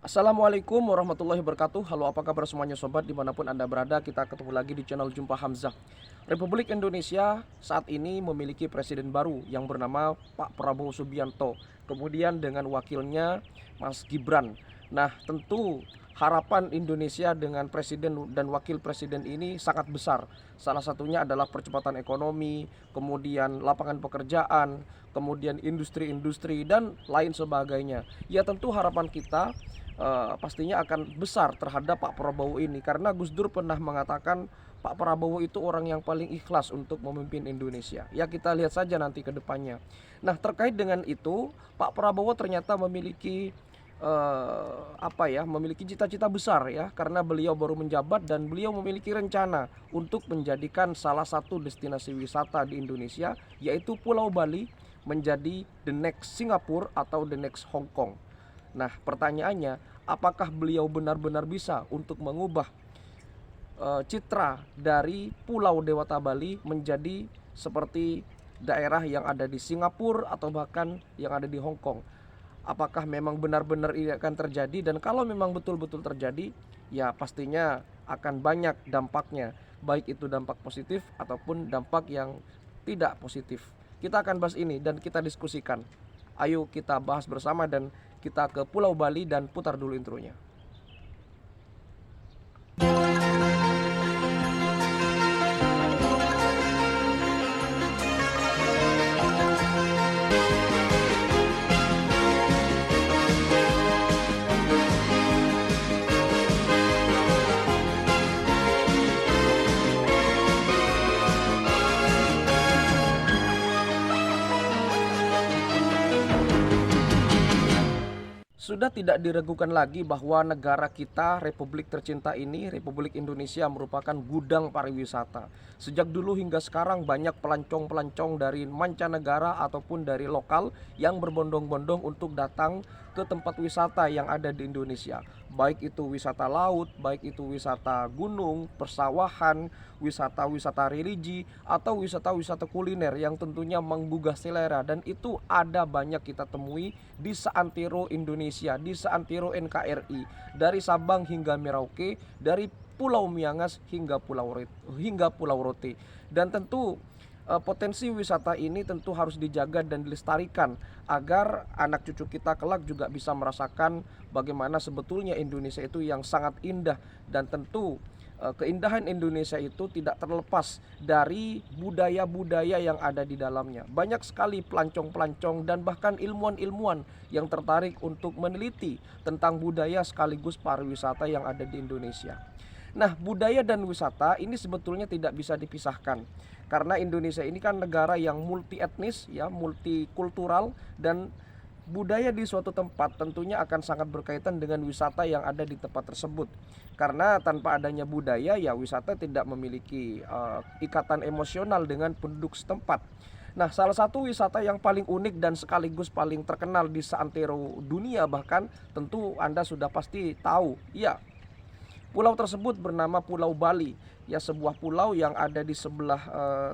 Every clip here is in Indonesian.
Assalamualaikum warahmatullahi wabarakatuh. Halo, apa kabar semuanya sobat dimanapun Anda berada. Kita ketemu lagi di channel Jumpa Hamzah. Republik Indonesia saat ini memiliki presiden baru yang bernama Pak Prabowo Subianto. Kemudian dengan wakilnya Mas Gibran. Nah, tentu harapan Indonesia dengan presiden dan wakil presiden ini sangat besar. Salah satunya adalah percepatan ekonomi, kemudian lapangan pekerjaan, kemudian industri-industri dan lain sebagainya. Ya, tentu harapan kita pastinya akan besar terhadap Pak Prabowo ini, karena Gus Dur pernah mengatakan Pak Prabowo itu orang yang paling ikhlas untuk memimpin Indonesia. Ya, kita lihat saja nanti ke depannya. Nah, terkait dengan itu, Pak Prabowo ternyata memiliki memiliki cita-cita besar ya, karena beliau baru menjabat dan beliau memiliki rencana untuk menjadikan salah satu destinasi wisata di Indonesia, yaitu Pulau Bali, menjadi the next Singapura atau the next Hong Kong. Nah, pertanyaannya, apakah beliau benar-benar bisa untuk mengubah citra dari Pulau Dewata Bali menjadi seperti daerah yang ada di Singapura atau bahkan yang ada di Hong Kong? Apakah memang benar-benar ini akan terjadi? Dan kalau memang betul-betul terjadi, ya pastinya akan banyak dampaknya, baik itu dampak positif ataupun dampak yang tidak positif. Kita akan bahas ini dan kita diskusikan. Ayo kita bahas bersama dan kita ke Pulau Bali dan putar dulu intronya. Sudah tidak diragukan lagi bahwa negara kita, Republik tercinta ini, Republik Indonesia, merupakan gudang pariwisata. Sejak dulu hingga sekarang banyak pelancong-pelancong dari mancanegara ataupun dari lokal yang berbondong-bondong untuk datang ke tempat wisata yang ada di Indonesia. Baik itu wisata laut, baik itu wisata gunung, persawahan, wisata-wisata religi, atau wisata-wisata kuliner yang tentunya menggugah selera. Dan itu ada banyak kita temui di seantero Indonesia, di seantero NKRI, dari Sabang hingga Merauke, dari Pulau Miangas hingga Pulau Rote. Dan tentu potensi wisata ini tentu harus dijaga dan dilestarikan agar anak cucu kita kelak juga bisa merasakan bagaimana sebetulnya Indonesia itu yang sangat indah. Dan tentu keindahan Indonesia itu tidak terlepas dari budaya-budaya yang ada di dalamnya. Banyak sekali pelancong-pelancong dan bahkan ilmuwan-ilmuwan yang tertarik untuk meneliti tentang budaya sekaligus pariwisata yang ada di Indonesia. Nah, budaya dan wisata ini sebetulnya tidak bisa dipisahkan, karena Indonesia ini kan negara yang multi etnis ya, multikultural, dan budaya di suatu tempat tentunya akan sangat berkaitan dengan wisata yang ada di tempat tersebut. Karena tanpa adanya budaya, ya wisata tidak memiliki ikatan emosional dengan penduduk setempat. Nah, salah satu wisata yang paling unik dan sekaligus paling terkenal di seantero dunia bahkan, tentu Anda sudah pasti tahu. Ya, pulau tersebut bernama Pulau Bali. Ya, sebuah pulau yang ada di sebelah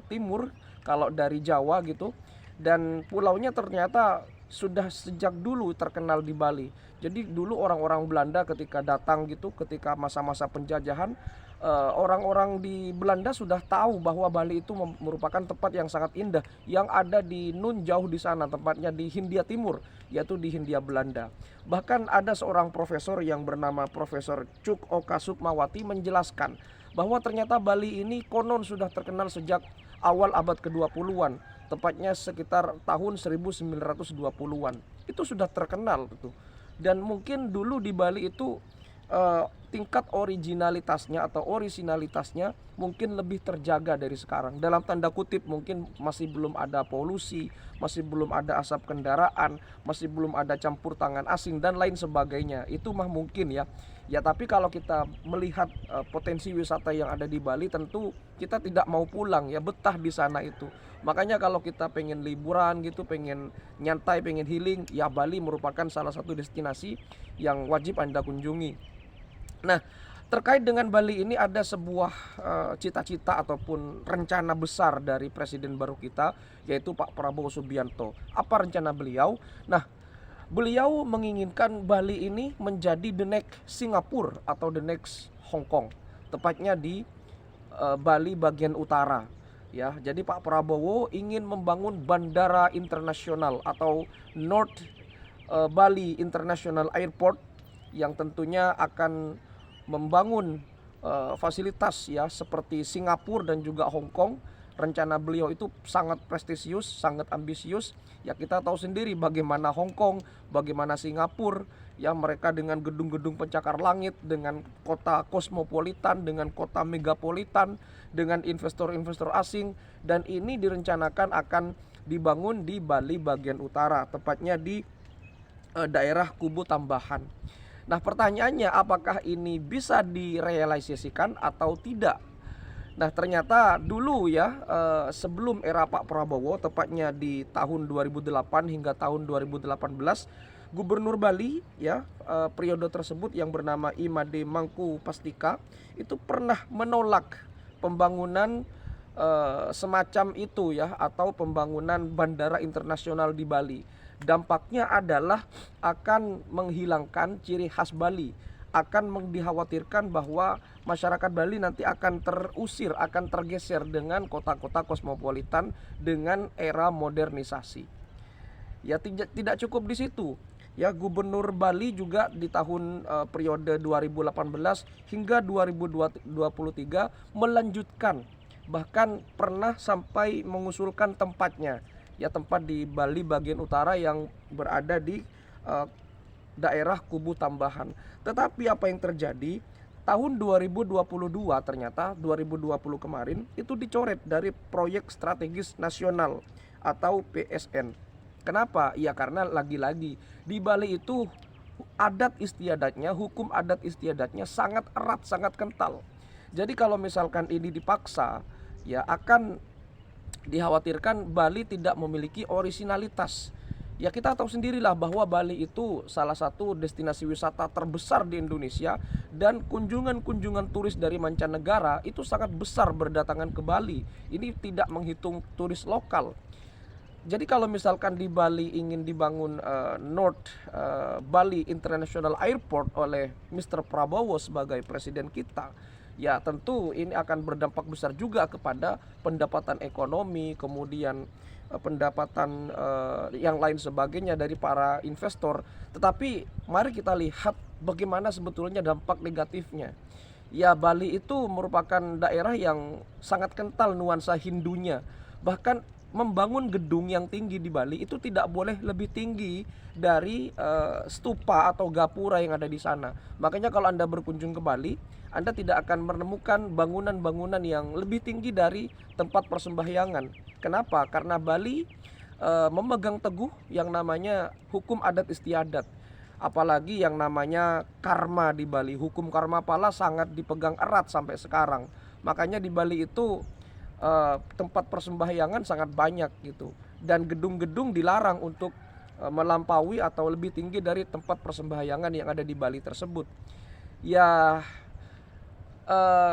timur kalau dari Jawa gitu. Dan pulaunya ternyata sudah sejak dulu terkenal di Bali. Jadi dulu orang-orang Belanda ketika datang gitu, ketika masa-masa penjajahan, orang-orang di Belanda sudah tahu bahwa Bali itu merupakan tempat yang sangat indah, yang ada di Nun jauh di sana, tempatnya di Hindia Timur, yaitu di Hindia Belanda. Bahkan ada seorang profesor yang bernama Profesor Cuk Oka Sukmawati menjelaskan bahwa ternyata Bali ini konon sudah terkenal sejak awal abad ke-20-an, tepatnya sekitar tahun 1920-an. Itu sudah terkenal tuh. Dan mungkin dulu di Bali itu tingkat originalitasnya mungkin lebih terjaga dari sekarang. Dalam tanda kutip, mungkin masih belum ada polusi, masih belum ada asap kendaraan, masih belum ada campur tangan asing dan lain sebagainya. Itu mah mungkin ya. Ya, tapi kalau kita melihat potensi wisata yang ada di Bali, tentu kita tidak mau pulang ya, betah di sana itu. Makanya kalau kita pengen liburan gitu, pengen nyantai, pengen healing, ya Bali merupakan salah satu destinasi yang wajib Anda kunjungi. Nah, terkait dengan Bali ini ada sebuah cita-cita ataupun rencana besar dari presiden baru kita, yaitu Pak Prabowo Subianto. Apa rencana beliau? Nah, Beliau menginginkan Bali ini menjadi the next Singapura atau the next Hong Kong, tepatnya di Bali bagian utara. Ya, jadi Pak Prabowo ingin membangun bandara internasional atau North Bali International Airport yang tentunya akan membangun fasilitas ya seperti Singapura dan juga Hong Kong. Rencana beliau itu sangat prestisius, sangat ambisius. Ya kita tahu sendiri bagaimana Hong Kong, bagaimana Singapura, ya mereka dengan gedung-gedung pencakar langit, dengan kota kosmopolitan, dengan kota megapolitan, dengan investor-investor asing, dan ini direncanakan akan dibangun di Bali bagian utara, tepatnya di daerah Kubu Tambahan. Nah pertanyaannya, apakah ini bisa direalisasikan atau tidak? Nah ternyata dulu ya sebelum era Pak Prabowo, tepatnya di tahun 2008 hingga tahun 2018, Gubernur Bali ya periode tersebut yang bernama Imade Mangku Pastika itu pernah menolak pembangunan semacam itu ya, atau pembangunan bandara internasional di Bali. Dampaknya adalah akan menghilangkan ciri khas Bali, akan dikhawatirkan bahwa masyarakat Bali nanti akan terusir, akan tergeser dengan kota-kota kosmopolitan dengan era modernisasi. Ya tidak cukup di situ. Ya Gubernur Bali juga di tahun periode 2018 hingga 2023 melanjutkan, bahkan pernah sampai mengusulkan tempatnya. Ya tempat di Bali bagian utara yang berada di daerah Kubu Tambahan. Tetapi apa yang terjadi? Tahun 2022 ternyata 2020 kemarin itu dicoret dari proyek strategis nasional atau PSN. Kenapa? Ya karena lagi-lagi di Bali itu adat istiadatnya, hukum adat istiadatnya sangat erat, sangat kental. Jadi kalau misalkan ini dipaksa, ya akan dikhawatirkan Bali tidak memiliki orisinalitas. Ya kita tahu sendirilah bahwa Bali itu salah satu destinasi wisata terbesar di Indonesia, dan kunjungan-kunjungan turis dari mancanegara itu sangat besar berdatangan ke Bali. Ini tidak menghitung turis lokal. Jadi kalau misalkan di Bali ingin dibangun North Bali International Airport oleh Mr. Prabowo sebagai presiden kita, ya tentu ini akan berdampak besar juga kepada pendapatan ekonomi, kemudian pendapatan yang lain sebagainya dari para investor. Tetapi mari kita lihat bagaimana sebetulnya dampak negatifnya. Ya Bali itu merupakan daerah yang sangat kental nuansa Hindunya. Bahkan membangun gedung yang tinggi di Bali itu tidak boleh lebih tinggi dari stupa atau gapura yang ada di sana. Makanya kalau Anda berkunjung ke Bali, Anda tidak akan menemukan bangunan-bangunan yang lebih tinggi dari tempat persembahyangan. Kenapa? Karena Bali memegang teguh yang namanya hukum adat istiadat. Apalagi yang namanya karma di Bali, hukum karma pala sangat dipegang erat sampai sekarang. Makanya di Bali itu tempat persembahyangan sangat banyak gitu, dan gedung-gedung dilarang untuk melampaui atau lebih tinggi dari tempat persembahyangan yang ada di Bali tersebut. Ya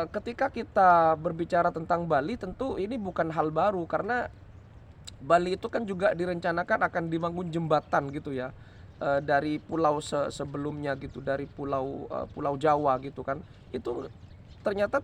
ketika kita berbicara tentang Bali, tentu ini bukan hal baru, karena Bali itu kan juga direncanakan akan dibangun jembatan gitu ya, dari pulau sebelumnya gitu, dari pulau Jawa gitu kan. Itu ternyata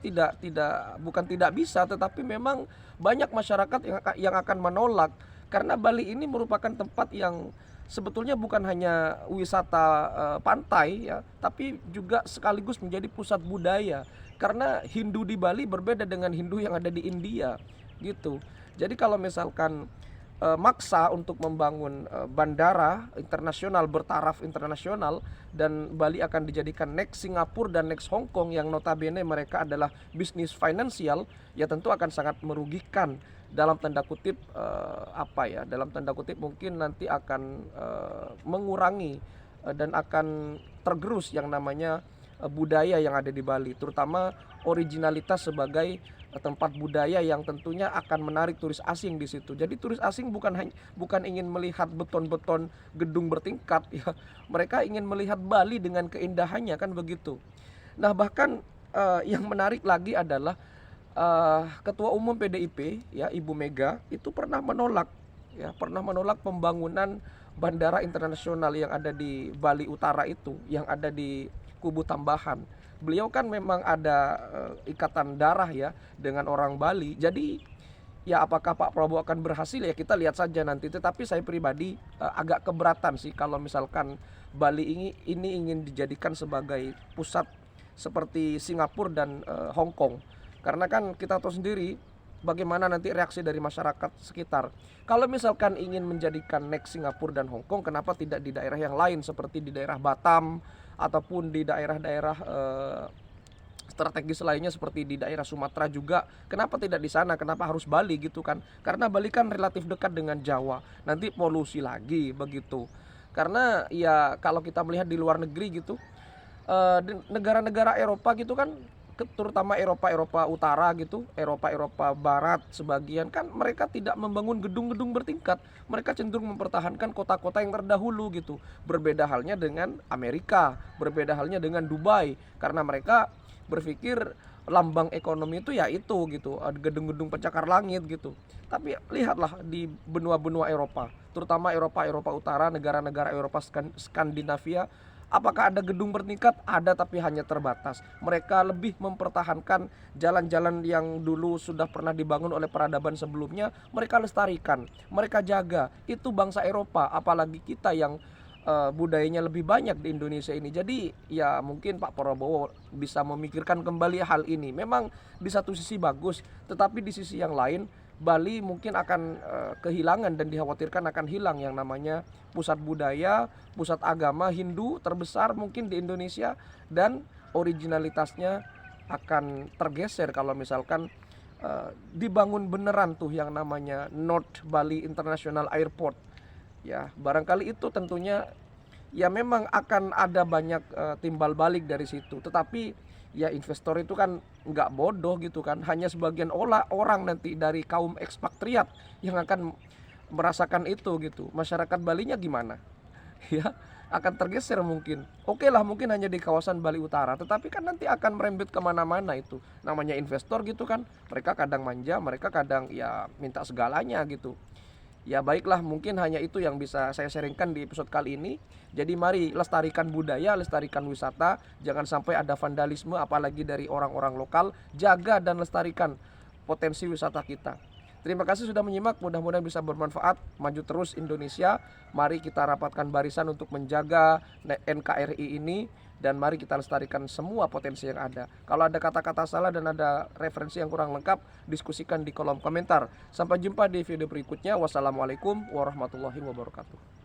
bukan tidak bisa, tetapi memang banyak masyarakat yang akan menolak, karena Bali ini merupakan tempat yang sebetulnya bukan hanya wisata pantai ya, tapi juga sekaligus menjadi pusat budaya, karena Hindu di Bali berbeda dengan Hindu yang ada di India gitu. Jadi kalau misalkan maksa untuk membangun bandara internasional bertaraf internasional, dan Bali akan dijadikan next Singapura dan next Hong Kong yang notabene mereka adalah bisnis finansial, ya tentu akan sangat merugikan, dalam tanda kutip dalam tanda kutip mungkin nanti akan mengurangi dan akan tergerus yang namanya budaya yang ada di Bali, terutama originalitas sebagai tempat budaya yang tentunya akan menarik turis asing di situ. Jadi turis asing bukan ingin melihat beton-beton gedung bertingkat ya. Mereka ingin melihat Bali dengan keindahannya, kan begitu. Nah, bahkan yang menarik lagi adalah Ketua Umum PDIP ya Ibu Mega itu pernah menolak pembangunan bandara internasional yang ada di Bali Utara itu, yang ada di Kubu Tambahan. Beliau kan memang ada ikatan darah ya dengan orang Bali. Jadi ya apakah Pak Prabowo akan berhasil ya kita lihat saja nanti. Tetapi saya pribadi agak keberatan sih kalau misalkan Bali ini ingin dijadikan sebagai pusat seperti Singapura dan Hong Kong. Karena kan kita tahu sendiri bagaimana nanti reaksi dari masyarakat sekitar. Kalau misalkan ingin menjadikan next Singapura dan Hong Kong, kenapa tidak di daerah yang lain seperti di daerah Batam ataupun di daerah-daerah strategis lainnya seperti di daerah Sumatera juga. Kenapa tidak di sana? Kenapa harus Bali gitu kan? Karena Bali kan relatif dekat dengan Jawa. Nanti polusi lagi begitu. Karena ya kalau kita melihat di luar negeri gitu, negara-negara Eropa gitu kan, terutama Eropa Utara gitu, Eropa Barat sebagian kan mereka tidak membangun gedung-gedung bertingkat. Mereka cenderung mempertahankan kota-kota yang terdahulu gitu. Berbeda halnya dengan Amerika, berbeda halnya dengan Dubai, karena mereka berpikir lambang ekonomi itu ya itu gitu, gedung-gedung pencakar langit gitu. Tapi lihatlah di benua-benua Eropa, terutama Eropa Utara, negara-negara Eropa Skandinavia. Apakah ada gedung bertingkat? Ada, tapi hanya terbatas. Mereka lebih mempertahankan jalan-jalan yang dulu sudah pernah dibangun oleh peradaban sebelumnya. Mereka lestarikan, mereka jaga. Itu bangsa Eropa, apalagi kita yang budayanya lebih banyak di Indonesia ini. Jadi ya mungkin Pak Prabowo bisa memikirkan kembali hal ini. Memang di satu sisi bagus, tetapi di sisi yang lain Bali mungkin akan kehilangan dan dikhawatirkan akan hilang yang namanya pusat budaya, pusat agama Hindu terbesar mungkin di Indonesia, dan originalitasnya akan tergeser kalau misalkan dibangun beneran tuh yang namanya North Bali International Airport. Ya, barangkali itu tentunya ya memang akan ada banyak timbal balik dari situ. Tetapi ya investor itu kan nggak bodoh gitu kan. Hanya sebagian orang nanti dari kaum ekspatriat yang akan merasakan itu gitu. Masyarakat Balinya gimana? Ya akan tergeser mungkin. Oke lah, mungkin hanya di kawasan Bali Utara, tetapi kan nanti akan merembet kemana-mana itu. Namanya investor gitu kan. Mereka kadang manja, mereka kadang ya minta segalanya gitu. Ya baiklah, mungkin hanya itu yang bisa saya sharingkan di episode kali ini. Jadi mari lestarikan budaya, lestarikan wisata. Jangan sampai ada vandalisme apalagi dari orang-orang lokal. Jaga dan lestarikan potensi wisata kita. Terima kasih sudah menyimak, mudah-mudahan bisa bermanfaat. Maju terus Indonesia. Mari kita rapatkan barisan untuk menjaga NKRI ini. Dan mari kita lestarikan semua potensi yang ada. Kalau ada kata-kata salah dan ada referensi yang kurang lengkap, diskusikan di kolom komentar. Sampai jumpa di video berikutnya. Wassalamualaikum warahmatullahi wabarakatuh.